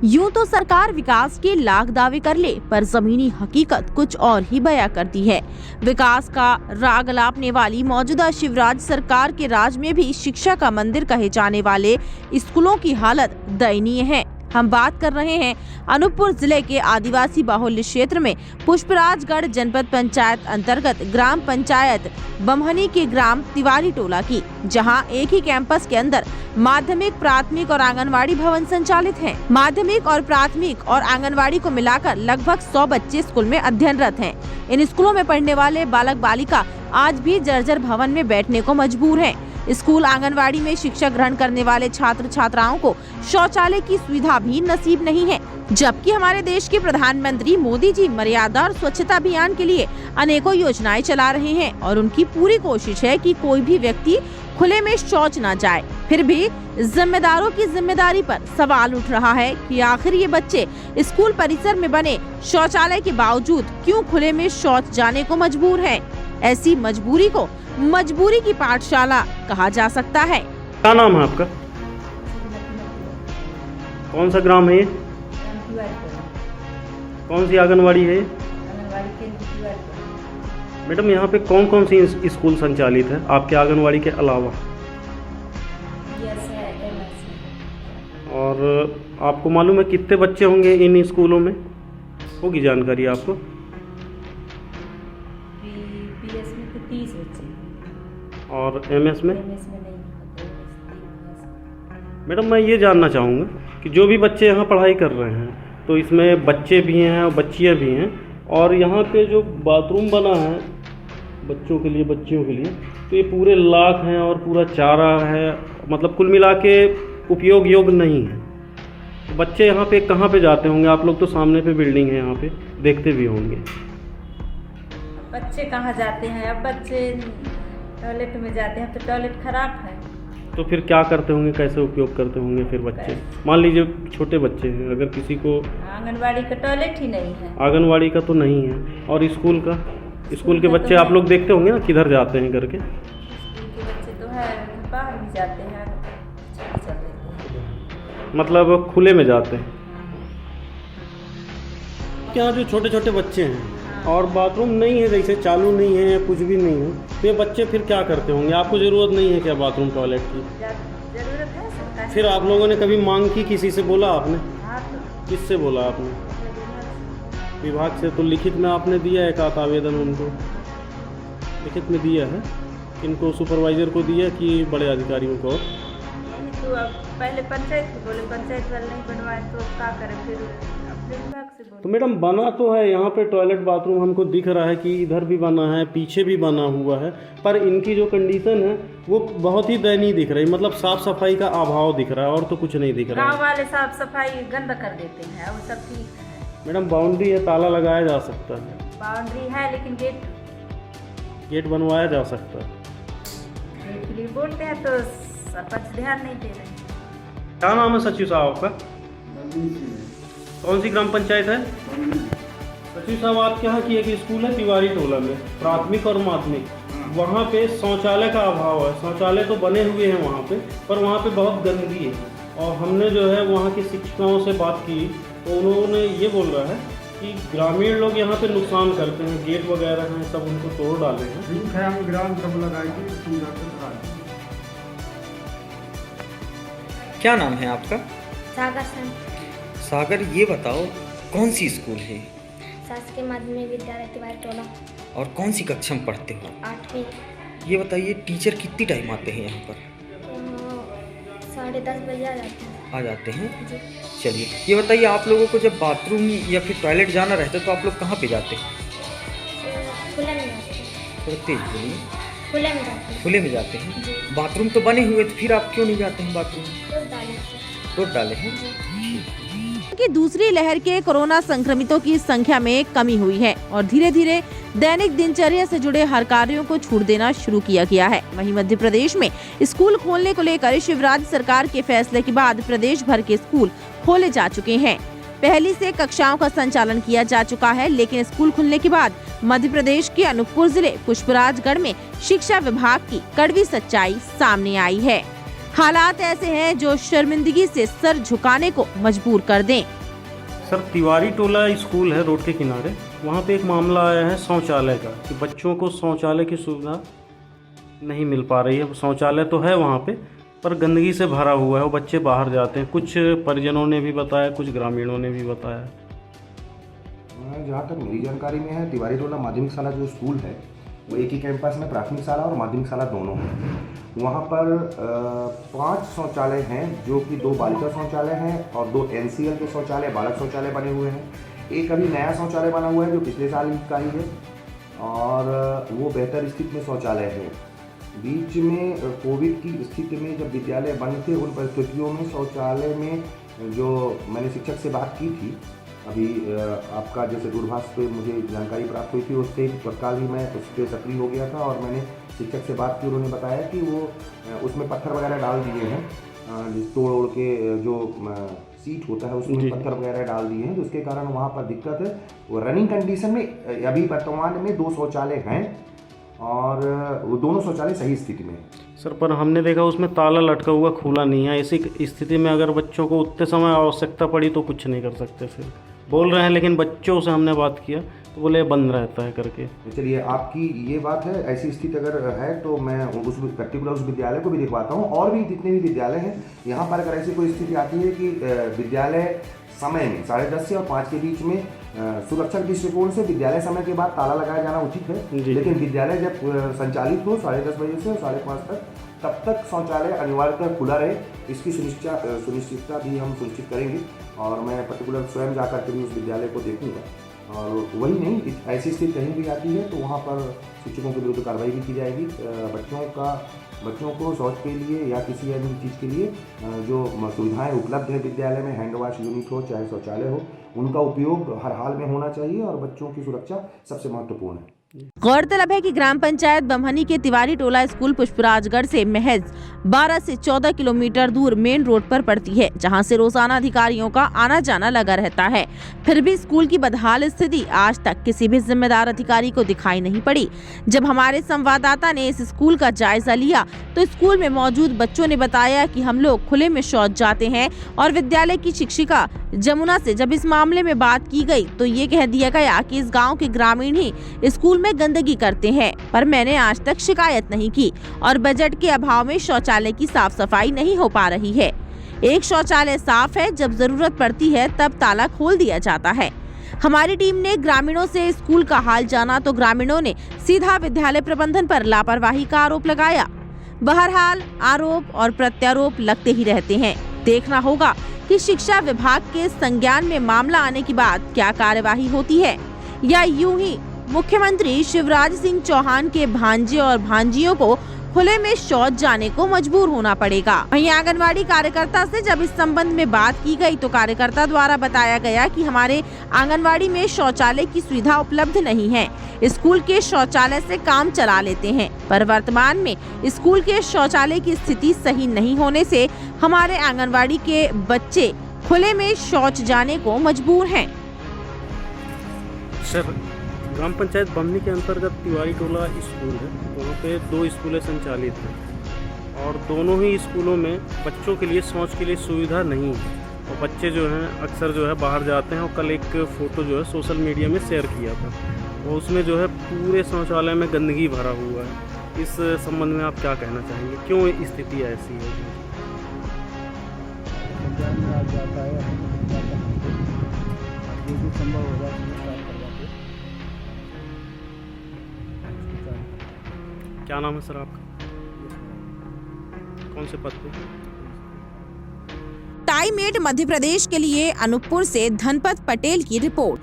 यूं तो सरकार विकास के लाख दावे कर ले, पर जमीनी हकीकत कुछ और ही बयां करती है। विकास का राग अलापने वाली मौजूदा शिवराज सरकार के राज में भी शिक्षा का मंदिर कहे जाने वाले स्कूलों की हालत दयनीय है। हम बात कर रहे हैं अनूपपुर जिले के आदिवासी बाहुल्य क्षेत्र में पुष्पराजगढ़ जनपद पंचायत अंतर्गत ग्राम पंचायत बमहनी के ग्राम तिवारी टोला की, जहां एक ही कैंपस के अंदर माध्यमिक, प्राथमिक और आंगनवाड़ी भवन संचालित हैं। माध्यमिक और प्राथमिक और आंगनवाड़ी को मिलाकर लगभग 100 बच्चे स्कूल में अध्ययनरत हैं। इन स्कूलों में पढ़ने वाले बालक बालिका आज भी जर्जर भवन में बैठने को मजबूर हैं। स्कूल आंगनवाड़ी में शिक्षा ग्रहण करने वाले छात्र छात्राओं को शौचालय की सुविधा भी नसीब नहीं है, जबकि हमारे देश के प्रधानमंत्री मोदी जी मर्यादा और स्वच्छता अभियान के लिए अनेकों योजनाएं चला रहे हैं और उनकी पूरी कोशिश है कि कोई भी व्यक्ति खुले में शौच न जाए। फिर भी जिम्मेदारों की जिम्मेदारी पर सवाल उठ रहा है कि आखिर ये बच्चे स्कूल परिसर में बने शौचालय के बावजूद क्यों खुले में शौच जाने को मजबूर हैं। ऐसी मजबूरी को मजबूरी की पाठशाला कहा जा सकता है। क्या नाम है आपका? कौन सा ग्राम है ये? कौन सी आंगनवाड़ी है? मैडम, यहाँ पे कौन कौन सी स्कूल संचालित है आपके आंगनवाड़ी के अलावा? और आपको मालूम है कितने बच्चे होंगे इन स्कूलों में? होगी जानकारी आपको? पीएस में तो 30 बच्चे और एमएस में? एमएस में नहीं। मैडम, मैं ये जानना चाहूँगा कि जो भी बच्चे यहाँ पढ़ाई कर रहे हैं तो इसमें बच्चे भी हैं और बच्चियाँ भी हैं, और यहाँ पे जो बाथरूम बना है बच्चों के लिए, बच्चियों के लिए, तो ये पूरे लाख हैं और पूरा चारा है, मतलब कुल मिला के उपयोग योग्य नहीं है। तो बच्चे यहाँ पे कहाँ पे जाते होंगे? आप लोग तो सामने पे बिल्डिंग है, यहाँ पे देखते भी होंगे। बच्चे कहाँ जाते हैं? अब बच्चे टॉयलेट में जाते हैं, तो टॉयलेट खराब है। तो फिर क्या करते होंगे, कैसे उपयोग करते होंगे फिर बच्चे? मान लीजिए छोटे बच्चे हैं, अगर किसी को आंगनवाड़ी का टॉयलेट ही नहीं है। आंगनवाड़ी का तो नहीं है, और स्कूल का? स्कूल के बच्चे आप लोग देखते होंगे ना किधर जाते हैं करके? स्कूल के बच्चे तो है, बाहर भी जाते हैं, मतलब खुले में जाते हैं। क्या जो छोटे छोटे बच्चे हैं और बाथरूम नहीं है, जैसे चालू नहीं है या कुछ भी नहीं है, तो ये बच्चे फिर क्या करते होंगे? आपको ज़रूरत नहीं है क्या बाथरूम टॉयलेट की? जरूरत है सरकार। फिर आप लोगों ने कभी मांग की? किसी से बोला आपने? हाँ, तो किससे बोला आपने? विभाग से? तो लिखित में आपने दिया है एक आवेदन उनको? लिखित में दिया है? इनको सुपरवाइजर को दिया कि बड़े अधिकारियों को? तो अब पहले पंचायत को बोले, पंचायत वाले नहीं बनवाए तो क्या करें, फिर अपने विभाग से बोले। तो मैडम, बना तो है यहाँ पे टॉयलेट बाथरूम, हमको दिख रहा है कि इधर भी बना है, पीछे भी बना हुआ है, पर इनकी जो कंडीशन है वो बहुत ही दयनीय दिख रही है। मतलब साफ सफाई का अभाव दिख रहा है और तो कुछ नहीं दिख रहा है। गाँव वाले साफ सफाई गंदा कर देते हैं, वो सब ठीक है। मैडम, बाउंड्री है, ताला लगाया जा सकता है। बाउंड्री है, लेकिन गेट बनवाया जा सकता है। गेट के लिए बोलते हैं तो सरपंच ध्यान नहीं दे रहे। क्या नाम है सचिव साहब आपका? कौन सी ग्राम पंचायत है? सचिव साहब, आपके यहाँ की एक स्कूल है तिवारी टोला में, प्राथमिक और माध्यमिक, वहाँ पे शौचालय का अभाव है। शौचालय तो बने हुए हैं वहाँ पे, पर वहाँ पे बहुत गंदगी है। और हमने जो है वहाँ की शिक्षिकाओं से बात की तो उन्होंने ये बोल रहा है कि ग्रामीण लोग यहाँ पे नुकसान करते हैं, गेट वगैरह हैं सब उनको तोड़ डाले हैं। ठीक है, हम ग्राम सब लगाएंगे। क्या नाम है आपका? सागर सन सागर, ये बताओ कौन सी स्कूल है? शासकीय माध्यमिक विद्यालय तिवारी टोला। और कौन सी कक्षा में पढ़ते हो? 8वीं। ये बताइए टीचर कितनी टाइम आते हैं यहाँ पर? 10:30 बजे आ जाते हैं। आ जाते हैं? जी। चलिए, ये बताइए आप लोगों को जब बाथरूम या फिर टॉयलेट जाना रहता है तो आप लोग कहाँ पे जाते हैं? खुले में जाते हैं। थोड़ा तेज बोलिए। खुले में जाते हैं। खुले में जाते हैं? जी। बाथरूम तो बने हुए, तो फिर आप क्यों नहीं जाते हैं बाथरूम? रोड डाले हैं? कि दूसरी लहर के कोरोना संक्रमितों की संख्या में कमी हुई है और धीरे धीरे दैनिक दिनचर्या से जुड़े हर कार्यों को छूट देना शुरू किया गया है। वहीं मध्य प्रदेश में स्कूल खोलने को लेकर शिवराज सरकार के फैसले के बाद प्रदेश भर के स्कूल खोले जा चुके हैं। पहली से कक्षाओं का संचालन किया जा चुका है, लेकिन स्कूल खुलने के बाद मध्य प्रदेश के अनूपपुर जिले पुष्पराजगढ़ में शिक्षा विभाग की कड़वी सच्चाई सामने आई है। हालात ऐसे हैं जो शर्मिंदगी से सर झुकाने को मजबूर कर दें। सर तिवारी टोला स्कूल है रोड के किनारे, वहाँ पे एक मामला आया है शौचालय का कि बच्चों को शौचालय की सुविधा नहीं मिल पा रही है। शौचालय तो है वहाँ पे, पर गंदगी से भरा हुआ है, वो बच्चे बाहर जाते हैं। कुछ परिजनों ने भी बताया, कुछ ग्रामीणों ने भी बताया। जहाँ तक मेरी जानकारी में है, तिवारी टोला माध्यमिक शाला जो स्कूल है वो एक ही कैंपस में प्राथमिक शाला और माध्यमिक शाला दोनों हैं। वहाँ पर 5 शौचालय हैं, जो कि 2 बालिका शौचालय हैं और 2 NCL के शौचालय बालक शौचालय बने हुए हैं। एक अभी नया शौचालय बना हुआ है जो पिछले साल का ही है और वो बेहतर स्थिति में शौचालय है। बीच में कोविड की स्थिति में जब विद्यालय बंद थे, उन परिस्थितियों में शौचालय में जो मैंने शिक्षक से बात की थी, अभी आपका जैसे दूरभाष पे मुझे जानकारी प्राप्त हुई थी, उससे तत्काल ही मैं उस पर सक्रिय हो गया था और मैंने शिक्षक से बात की। उन्होंने बताया कि वो उसमें पत्थर वगैरह डाल दिए हैं, तोड़ के जो सीट होता है उसमें पत्थर वगैरह डाल दिए हैं, जिसके कारण वहाँ पर दिक्कत है। वो रनिंग कंडीशन में अभी वर्तमान में 2 शौचालय हैं और वो दोनों शौचालय सही स्थिति में है। सर पर हमने देखा उसमें ताला लटका हुआ खुला नहीं है। ऐसी स्थिति में अगर बच्चों को उतने समय आवश्यकता पड़ी तो कुछ नहीं कर सकते। फिर बोल रहे हैं, लेकिन बच्चों से हमने बात किया तो बोले बंद रहता है करके। चलिए, आपकी ये बात है, ऐसी स्थिति अगर है तो मैं उस पर्टिकुलर उस विद्यालय को भी दिखवाता हूँ। और भी जितने भी विद्यालय हैं यहाँ पर अगर ऐसी कोई स्थिति आती है कि विद्यालय समय में 10:30 से और 5 के बीच में सुरक्षा के दृष्टिकोण से विद्यालय समय के बाद ताला लगाया जाना उचित है, लेकिन विद्यालय जब संचालित हो 10:30 बजे से 5:30 तक, तब तक शौचालय अनिवार्यतः खुला रहे, इसकी सुनिश्चितता भी हम सुनिश्चित करेंगे। और मैं पर्टिकुलर स्वयं जाकर के भी उस विद्यालय को देखूंगा। और वही नहीं, ऐसी स्थिति कहीं भी आती है तो वहाँ पर शिक्षकों के विरुद्ध कार्रवाई भी की जाएगी। बच्चों को शौच के लिए या किसी अन्य चीज़ के लिए जो सुविधाएं उपलब्ध है विद्यालय में, हैंड वॉश यूनिट हो चाहे शौचालय हो, उनका उपयोग हर हाल में होना चाहिए और बच्चों की सुरक्षा सबसे महत्वपूर्ण है। गौरतलब है कि ग्राम पंचायत बम्हनी के तिवारी टोला स्कूल पुष्पराजगढ़ से महज 12 से 14 किलोमीटर दूर मेन रोड पर पड़ती है, जहां से रोजाना अधिकारियों का आना जाना लगा रहता है। फिर भी स्कूल की बदहाल स्थिति आज तक किसी भी जिम्मेदार अधिकारी को दिखाई नहीं पड़ी। जब हमारे संवाददाता ने इस स्कूल का जायजा लिया तो स्कूल में मौजूद बच्चों ने बताया कि हम लोग खुले में शौच जाते हैं और विद्यालय की शिक्षिका जमुना से जब इस मामले में बात की गई तो ये कह दिया गया कि इस गाँव के ग्रामीण ही स्कूल में गंदगी करते हैं, पर मैंने आज तक शिकायत नहीं की और बजट के अभाव में शौचालय की साफ सफाई नहीं हो पा रही है। एक शौचालय साफ है, जब जरूरत पड़ती है तब ताला खोल दिया जाता है। हमारी टीम ने ग्रामीणों से स्कूल का हाल जाना तो ग्रामीणों ने सीधा विद्यालय प्रबंधन पर लापरवाही का आरोप लगाया। बहरहाल आरोप और प्रत्यारोप लगते ही रहते हैं। देखना होगा कि शिक्षा विभाग के संज्ञान में मामला आने के बाद क्या कार्यवाही होती है या यूं ही मुख्यमंत्री शिवराज सिंह चौहान के भांजे और भांजियों को खुले में शौच जाने को मजबूर होना पड़ेगा। वहीं आंगनवाड़ी कार्यकर्ता से जब इस संबंध में बात की गई तो कार्यकर्ता द्वारा बताया गया कि हमारे आंगनवाड़ी में शौचालय की सुविधा उपलब्ध नहीं है, स्कूल के शौचालय से काम चला लेते हैं, पर वर्तमान में स्कूल के शौचालय की स्थिति सही नहीं होने से हमारे आंगनवाड़ी के बच्चे खुले में शौच जाने को मजबूर हैं। सर, ग्राम पंचायत बम्हनी के अंतर्गत तिवारी टोला स्कूल है, वहाँ पे 2 स्कूलें संचालित हैं और दोनों ही स्कूलों में बच्चों के लिए शौच के लिए सुविधा नहीं है और बच्चे जो हैं अक्सर जो है बाहर जाते हैं। और कल एक फ़ोटो जो है सोशल मीडिया में शेयर किया था, और उसमें जो है पूरे शौचालय में गंदगी भरा हुआ है। इस संबंध में आप क्या कहना चाहेंगे, क्यों स्थिति ऐसी है? संभव होगा क्या नाम है सर आपका? कौन से पद पे? टाइम 8 मध्य प्रदेश के लिए अनूपपुर से धनपत पटेल की रिपोर्ट।